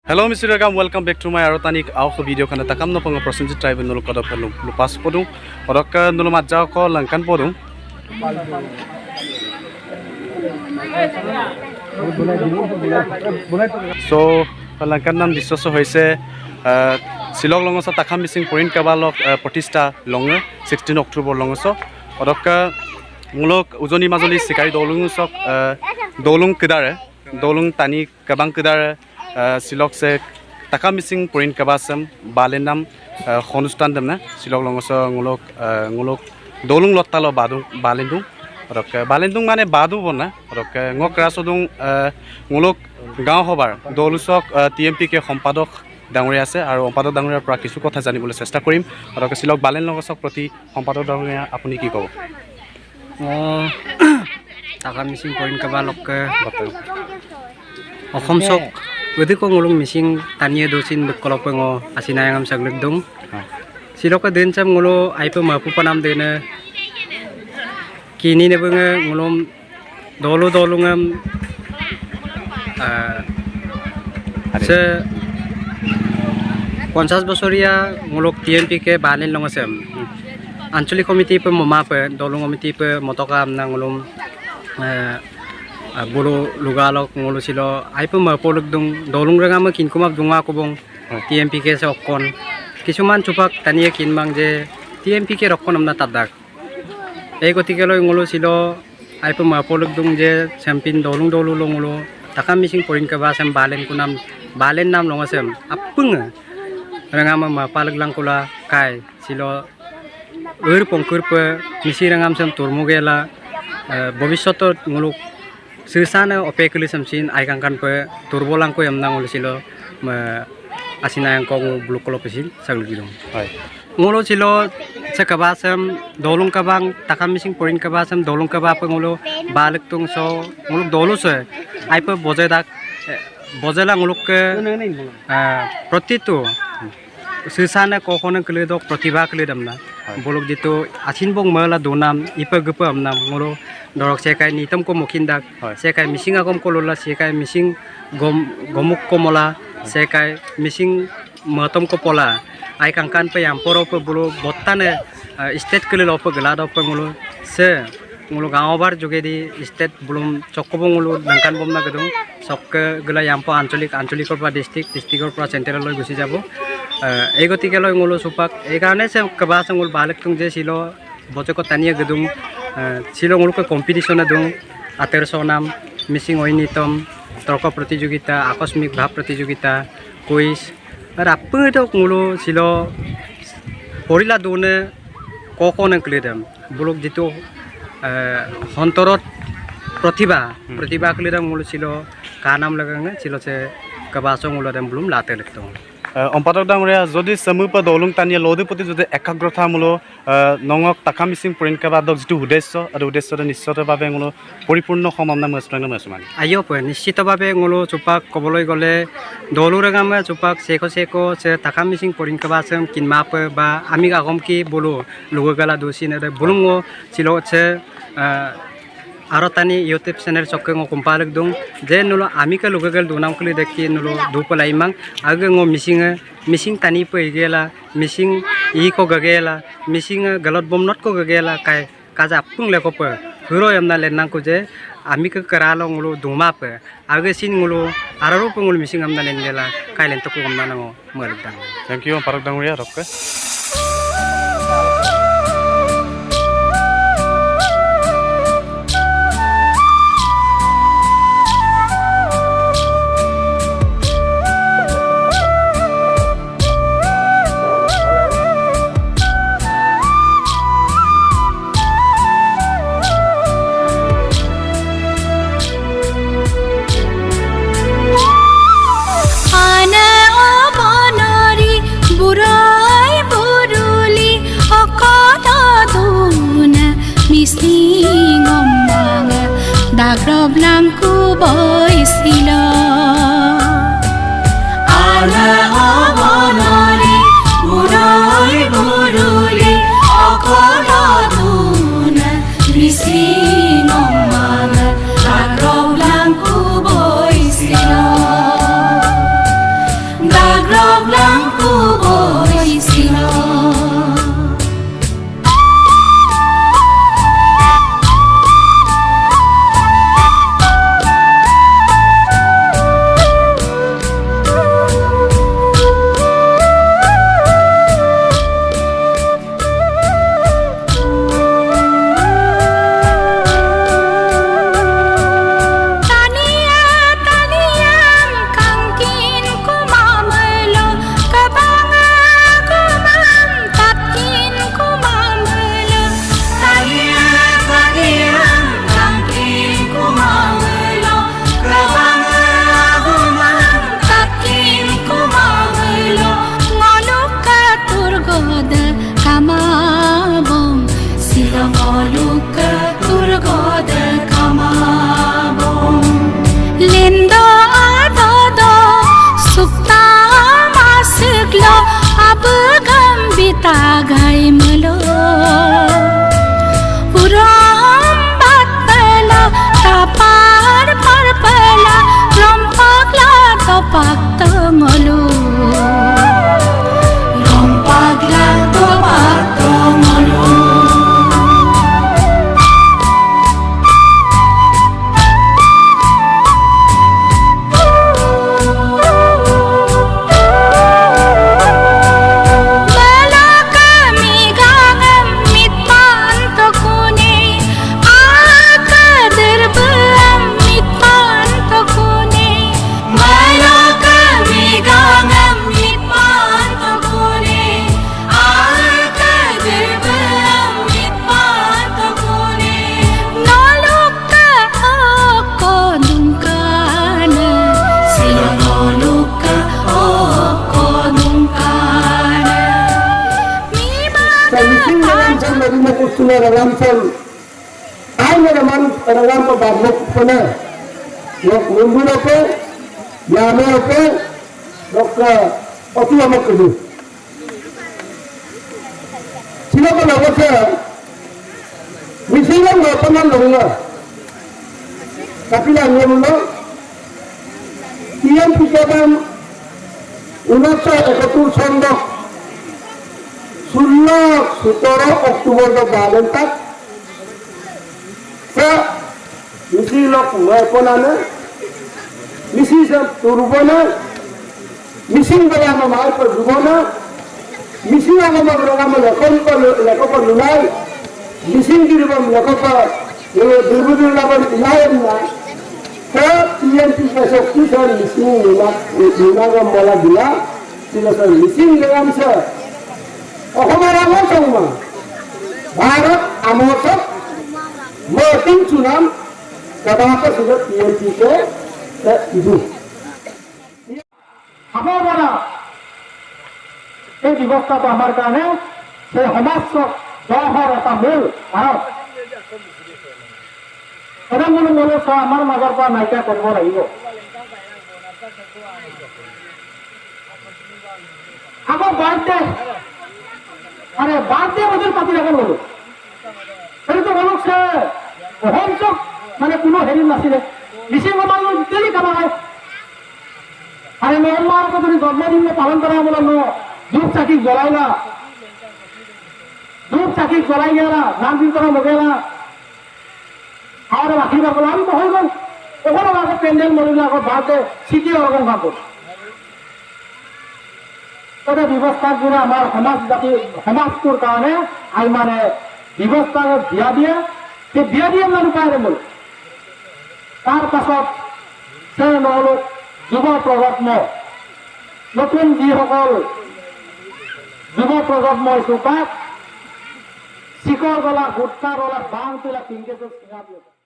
Hello, Mr. Ragam. Welcome back to my Arotanik Auto video. Kana takam no pang prosinji tribe nulu kada perlu lupas podung. Orok nulu matjau ko langkan podung. So langkan nam disoso hoise silok longoso takam missing point kabalok protista longe 16 October longoso. Orok mulok ujoni majoli sikari dolung sok dolung kedare dolung tani kabang kedare silok se taka missing point kabasam balenam khonustan demna silok longoso ngulok dolung lottalo badung balendung rok balendung mane badu bonna rok ngokrasodung ngulok gaঁও হবার দলুসক TMPK সম্পাদক ডাঙৰীয়া আছে আৰু সম্পাদক ডাঙৰীয়াৰ পৰা কিছু কথা জানিবলৈ চেষ্টা কৰিম আৰু silok বালেন লগছক প্ৰতি সম্পাদক ডাঙৰীয়া আপুনি কি ক'ব taka missing point kabalok Okhom sok wedi ko ngulung missing tanie dosin bekolopengo asinayangam saglegdong siloka dencham ngulo aipa mapu panam dene kini nebenge ngulum dolungam se 50 বছৰীয়া ngulok TMPK বালেন লঙসেম আঞ্চলিক কমিটি পে মমাপে দলং কমিটি পে মতকা আমনা ngulum bulu lugalok ngulu silo aipa mapoluk dung dolung rangama kinkumap dunga kubong TMPK se okkon kisuman chupak taniye kinmang je TMPK rokkon amna tadak ei gotikeloi ngulu silo aipa mapoluk dung je champion dolung ngulu taka missing point ka ba sam balen nam longasem apung rangama mapaluk langkula kai silo pongkurpe misi rangam sam turmugela bobishotot ngulu Susana opekuli samsin aikangkan pe turbolang ko yamna ngolo silo asinayang ko blukolo pesil saglugidong ngolo silo sa kabasam dolong kabang takam missing point kabasam dolong kaba pe ngolo balik tung so ngolo dolo se ai pe bojela ngolo ke protitu Susana kokonan keledok protiba keledamna bolok dito asin bong mala donam ipa gepa amna ngolo dorok sekai nitam ko mokindak sekai missing agom kolola sekai missing gomuk ko mola sekai missing matom ko pola ai kangkan pe yamporo pe bulu bottane state kelelo pe gelado pe ngolo se ngolo gaobar jogedi state bulum chokobong ngolo langkan bomna gedung sokke gela yampo ancholikor pa districtor pa central loi gusi jabo ei gotikeloi ngolo supak ei karone se kabasa ngol balek tung je silo bojeko tania gedung silo ngolo ko competition dung 1800 নাম missing oinitom torko প্রতিযোগিতা আকস্মিক ভাব প্রতিযোগিতা quiz আর আপনি ngolo silo porila done kokone klidam bulok jitu hontorot प्रतिभा klidam ngolo silo kanam lagang silo se kabaso ngolo dem blum late lektong সম্পাদক ডাঙৰীয়া যদি সমুপা দলং তানিয়া লদে প্ৰতি যদি একাগ্ৰতামূলক নঙক টাকা মিচিং পইণ্ট কাবাদক যিটো উদ্দেশ্য আৰু উদ্দেশ্যটো নিশ্চিতভাৱে ngolo পৰিপূৰ্ণ সমাধান মানে আইও পয় নিশ্চিতভাৱে ngolo চুপাক কবলৈ গলে দলুৰগামে চুপাক সেকো সে টাকা মিচিং পইণ্ট কাবাসম কিনমাপ বা আমি আগম কি বলো লুগগালা দুসিন বুলুঙো চিলো সে Arotani YouTube channel sokke ngo kumpalek dung je nulo amika lugagal dunam kuli dekki nulo dupalai mang age ngo missing tani pe gela missing ko gagela missing galot bomnot ko gagela kai kaja pung le ko pe huro yamna lenang ko je amika karalo ngolo duma pe age sin ngolo araro pungul missing amna lengela kai len to ko amna ngo merdan thank you parak danguriya rokke Ana o bonori burai punya ragamsel ayo man ragam ko babuk pone yok mundu oke yame oke dok otu amak kudu sila ko lagose misilang mo panan longa tapi lang mo TMPK ban 1971 Sandhya 16-17 October বারেন তাক মিছিলক ময়পনানে মিছিল তুরবনে মিছিং বলে আমার মার পর দুবনা মিছিং আমার রঙাম লেখক লুলাই মিছিং দিরবম লেখক দুর্বুদুর লাভন ইলায়েন না TMPK শক্তি স্যার মিছিং লুনাগম বলা দিলা সিলেসন মিছিং লেগামছে অসমৰ আগৰ সংমা ভাৰত আমচক মতিং চুনাম কদাকে সুযোগ TMPK ইদু আমাৰ পৰা এই ব্যৱস্থাটো আমাৰ কাৰণে সেই সমাজক দহৰ এটা মূল ভাৰত এটা মূল আমাৰ মাজৰ পৰা নাইকিয়া কৰিব লাগিব আগৰ বাৰ্থডে আরে বার্থডে ওদের পাতি রাখা বলো এটা তো বলো সে অহংসক মানে কোনো হেরি নাছিলে মিছিং আমার ডেলি কামা হয় আরে নর্মাল কত জন্মদিন পালন করা বলো ন ধূপ চাকি জ্বলাই না ধূপ চাকি জ্বলাই গেলা নাম দিন করা লগে না আর বাকি বলো আমি তো হয়ে গেল ওখানে আগে প্যান্ডেল মরিলে আগত বার্থডে সিটি ওরকম ভাবো এটা ব্যৱস্থাৰ জোৰে আমাৰ সমাজটোৰ কাৰণে আমি মানে ব্যৱস্থা দিয়া দিয়ে সেই দিয়া দিয়ে মানে পাই গ'ল তাৰ পাছত সেই নহ'লক যুৱ প্ৰজন্ম নতুন যিসকল যুৱ প্ৰজন্মই চোপাত শিখৰ গলা গুটকা গলা বাং তোলা পিংকেজৰ চিঙা দিয়ে